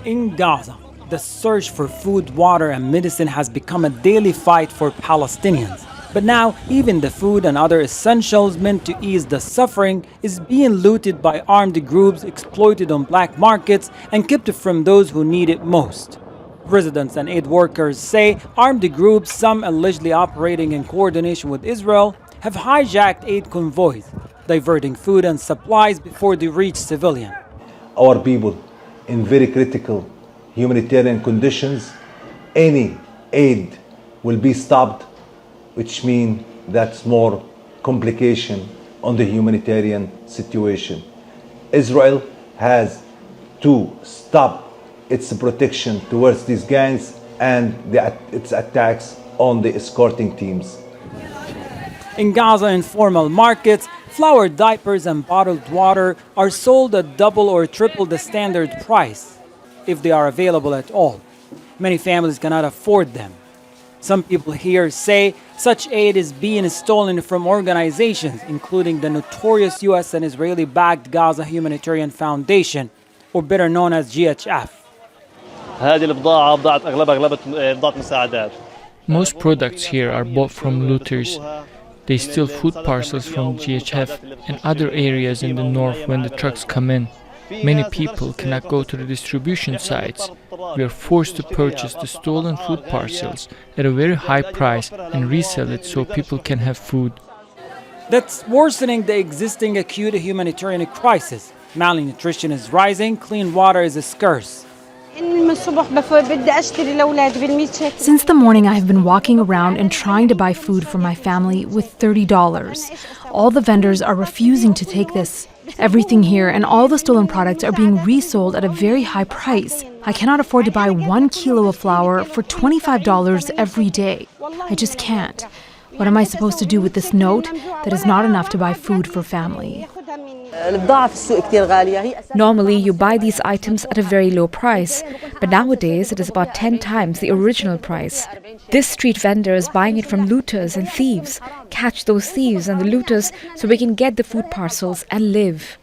In Gaza, the search for food, water, and medicine has become a daily fight for Palestinians. But now, even the food and other essentials meant to ease the suffering is being looted by armed groups, exploited on black markets, and kept from those who need it most. Residents and aid workers say armed groups, some allegedly operating in coordination with Israel, have hijacked aid convoys, diverting food and supplies before they reach civilians. Our people in very critical humanitarian conditions, any aid will be stopped, which means that's more complication on the humanitarian situation. Israel has to stop its protection towards these gangs and its attacks on the escorting teams. In Gaza informal markets, flour, diapers, and bottled water are sold at double or triple the standard price, if they are available at all. Many families cannot afford them. Some people here say such aid is being stolen from organizations, including the notorious US and Israeli-backed Gaza Humanitarian Foundation, or better known as GHF. Most products here are bought from looters. They steal food parcels from GHF and other areas in the north when the trucks come in. Many people cannot go to the distribution sites. We are forced to purchase the stolen food parcels at a very high price and resell it so people can have food. That's worsening the existing acute humanitarian crisis. Malnutrition is rising, clean water is scarce. Since the morning, I have been walking around and trying to buy food for my family with $30. All the vendors are refusing to take this. Everything here and all the stolen products are being resold at a very high price. I cannot afford to buy 1 kilo of flour for $25 every day. I just can't. What am I supposed to do with this note that is not enough to buy food for family? Normally, you buy these items at a very low price, but nowadays it is about 10 times the original price. This street vendor is buying it from looters and thieves. Catch those thieves and the looters so we can get the food parcels and live.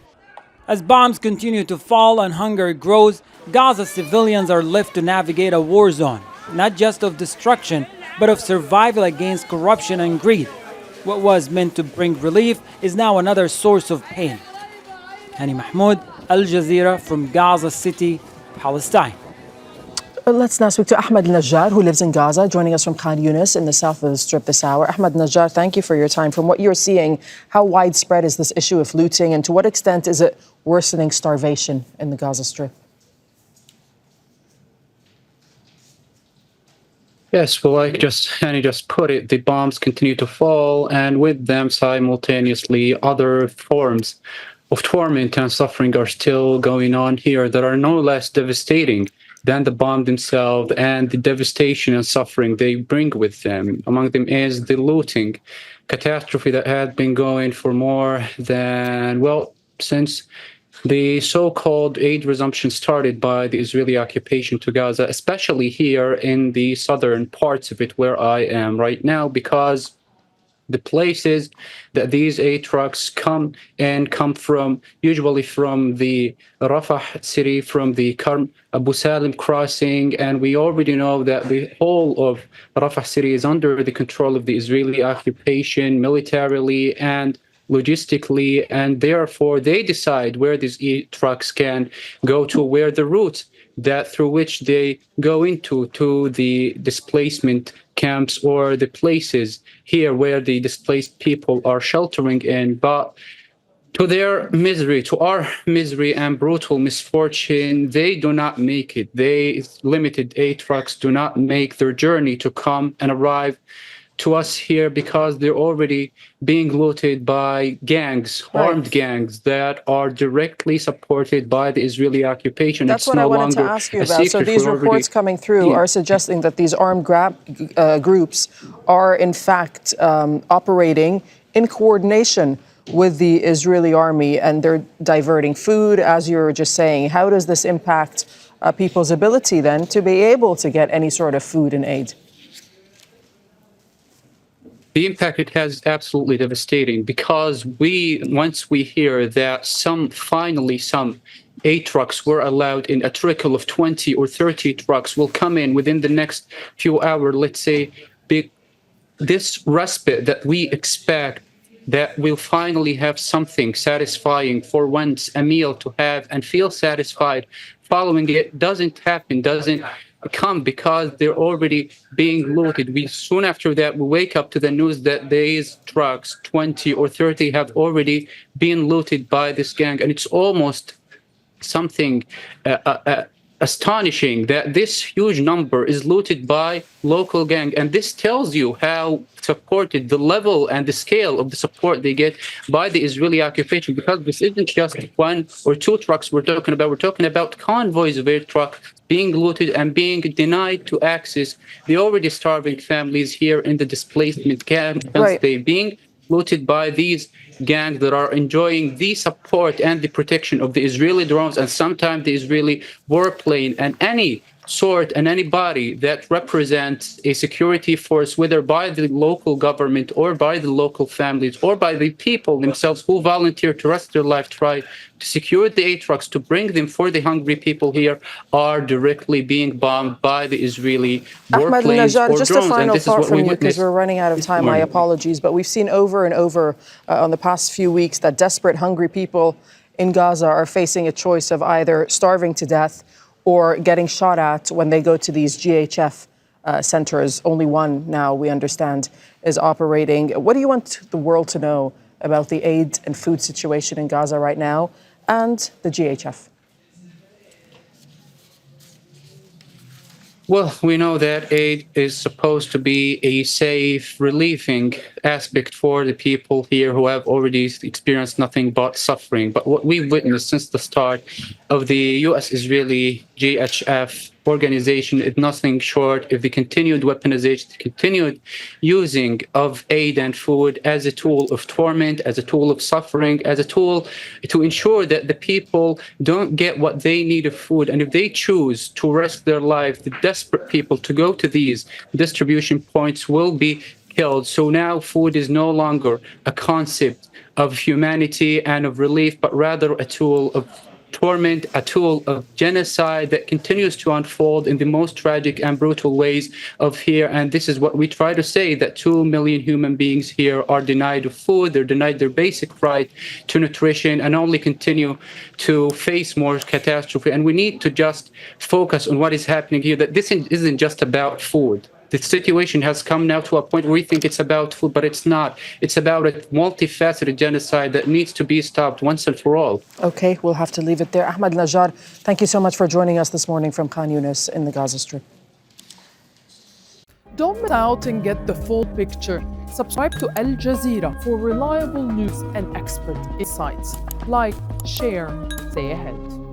As bombs continue to fall and hunger grows, Gaza civilians are left to navigate a war zone, not just of destruction, but of survival against corruption and greed. What was meant to bring relief is now another source of pain. Hani Mahmoud, Al Jazeera from Gaza City, Palestine. Let's now speak to Ahmad al-Najjar, who lives in Gaza, joining us from Khan Younis in the south of the Strip this hour. Ahmad al-Najjar, thank you for your time. From what you're seeing, how widespread is this issue of looting, and to what extent is it worsening starvation in the Gaza Strip? Yes, well, like Hani just put it, the bombs continue to fall, and with them simultaneously other forms of torment and suffering are still going on here that are no less devastating than the bomb themselves and the devastation and suffering they bring with them. Among them is the looting catastrophe that had been going for more than, well, since the so-called aid resumption started by the Israeli occupation to Gaza, especially here in the southern parts of it where I am right now, because the places that these aid trucks come from, usually from the Rafah city, from the Karm Abu Salim crossing, and we already know that the whole of Rafah city is under the control of the Israeli occupation militarily and logistically, and therefore they decide where these trucks can go to, where the route that through which they go into to the displacement camps or the places here where the displaced people are sheltering in. But to their misery, to our misery and brutal misfortune, they do not make it. They limited aid trucks do not make their journey to come and arrive to us here because they're already being looted by gangs, armed gangs that are directly supported by the Israeli occupation. That's what I wanted to ask you about. So these reports coming through are suggesting that these armed groups are in fact operating in coordination with the Israeli army, and they're diverting food, as you were just saying. How does this impact people's ability then to be able to get any sort of food and aid? The impact it has is absolutely devastating, because once we hear that finally some 8 trucks were allowed in. A trickle of 20 or 30 trucks will come in within the next few hours, let's say. This respite that we expect, that we'll finally have something satisfying for once, a meal to have and feel satisfied following it, doesn't happen, doesn't come, because they're already being looted. We soon after that, we wake up to the news that these trucks, 20 or 30, have already been looted by this gang. And it's almost something astonishing that this huge number is looted by local gang. And this tells you how supported the level and the scale of the support they get by the Israeli occupation, because this isn't just 1 or 2 trucks we're talking about. We're talking about convoys of air trucks being looted and being denied to access the already starving families here in the displacement camps. Right. They're being looted by these gangs that are enjoying the support and the protection of the Israeli drones and sometimes the Israeli warplane and any sort and anybody that represents a security force, whether by the local government or by the local families or by the people themselves who volunteer to risk their life, try to secure the aid trucks, to bring them for the hungry people here, are directly being bombed by the Israeli Ahmad warplanes al-Najjar, or just drones. a final thought from you, because witnessed we're running out of time. My apologies. But we've seen over and over on the past few weeks that desperate, hungry people in Gaza are facing a choice of either starving to death or getting shot at when they go to these GHF centers. Only one now, we understand, is operating. What do you want the world to know about the aid and food situation in Gaza right now and the GHF? Well, we know that aid is supposed to be a safe, relieving aspect for the people here who have already experienced nothing but suffering. But what we've witnessed since the start of the U.S.-Israeli GHF organization is nothing short of the continued weaponization, the continued using of aid and food as a tool of torment, as a tool of suffering, as a tool to ensure that the people don't get what they need of food. And if they choose to risk their lives, the desperate people to go to these distribution points will be killed. So now food is no longer a concept of humanity and of relief, but rather a tool of torment, a tool of genocide that continues to unfold in the most tragic and brutal ways of here. And this is what we try to say, that 2 million human beings here are denied of food, they're denied their basic right to nutrition, and only continue to face more catastrophe. And we need to just focus on what is happening here, that this isn't just about food. The situation has come now to a point where we think it's about food, but it's not. It's about a multifaceted genocide that needs to be stopped once and for all. Okay, we'll have to leave it there. Ahmad al-Najjar, thank you so much for joining us this morning from Khan Younis in the Gaza Strip. Don't miss out and get the full picture. Subscribe to Al Jazeera for reliable news and expert insights. Like, share, stay ahead.